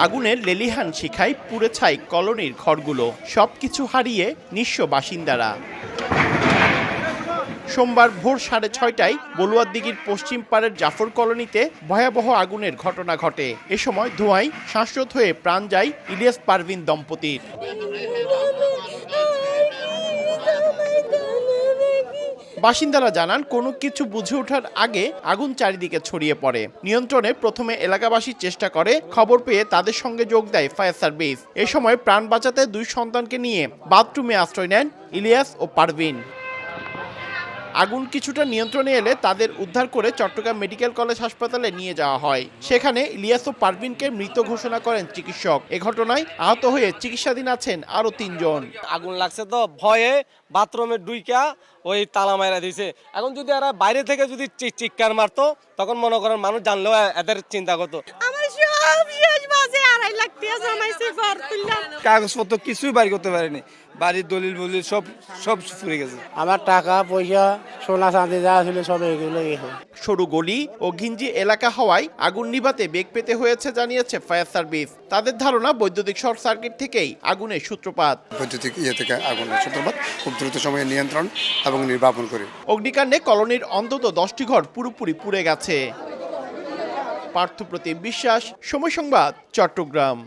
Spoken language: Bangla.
আগুনের লেলিহান শিখায় পুড়ে ছাই কলোনির ঘরগুলো, সবকিছু হারিয়ে নিঃস্ব বাসিন্দারা। সোমবার ভোর 6:30টায় বলুয়ারদিঘির পশ্চিম পাড়ের জাফর কলোনিতে ভয়াবহ আগুনের ঘটনা ঘটে। এ সময় ধোঁয়ায় শ্বাসরোধ হয়ে প্রাণ যায় ইলিয়াস পারভিন দম্পতির। বাসিন্দারা জানান কোনো কিছু বুঝে ওঠার আগে আগুন চারিদিকে ছড়িয়ে পড়ে। নিয়ন্ত্রণে প্রথমে এলাকাবাসী চেষ্টা করে, খবর পেয়ে তাদের সঙ্গে যোগ দেয় ফায়ার সার্ভিস। এ সময় প্রাণ বাঁচাতে দুই সন্তানকে নিয়ে বাথরুমে আশ্রয় নেন ইলিয়াস ও পারভিন। আগুন কিছুটা নিয়ন্ত্রণে এলে তাদের উদ্ধার করে চট্টগ্রাম মেডিকেল কলেজ হাসপাতালে নিয়ে যাওয়া হয়। সেখানে ইলিয়াস ও পারভিনকে মৃত ঘোষণা করেন চিকিৎসক। এ ঘটনায় আহত হয়ে চিকিৎসাধীন আছেন আরো 3 জন। আগুন লাগছে তো ভয়ে বাথরুমে ডুইকা ওই তালা মারা দিয়েছে। এখন যদি এরা বাইরে থেকে যদি চিৎকার মারতো তখন মনে করেন মানুষ জানলেও এদের চিন্তা করতো। কাগজপত্র কিছুই বাড়ি করতে পারেনি, বাড়ির দলিল বলিল সব ফুরে গেছে। আমার টাকা পয়সা সোনা চাঁদি যা ছিল সব এগুলো সরু গলি ও ঘিঞ্জি এলাকা হওয়ায় আগুন নিভাতে বেগ পেতে হয়েছে জানিয়েছে ফায়ার সার্ভিস। তাদের ধারণা বৈদ্যুতিক শর্ট সার্কিট থেকেই আগুনের সূত্রপাত। বৈদ্যুতিক থেকে আগুনের সূত্রপাত, খুব দ্রুত সময়ে নিয়ন্ত্রণ এবং নির্বাপন করে। অগ্নিকাণ্ডে কলোনির অন্তত 10টি ঘর পুরোপুরি পুড়ে গেছে। পার্থপ্রতিম বিশ্বাস, সময় সংবাদ, চট্টগ্রাম।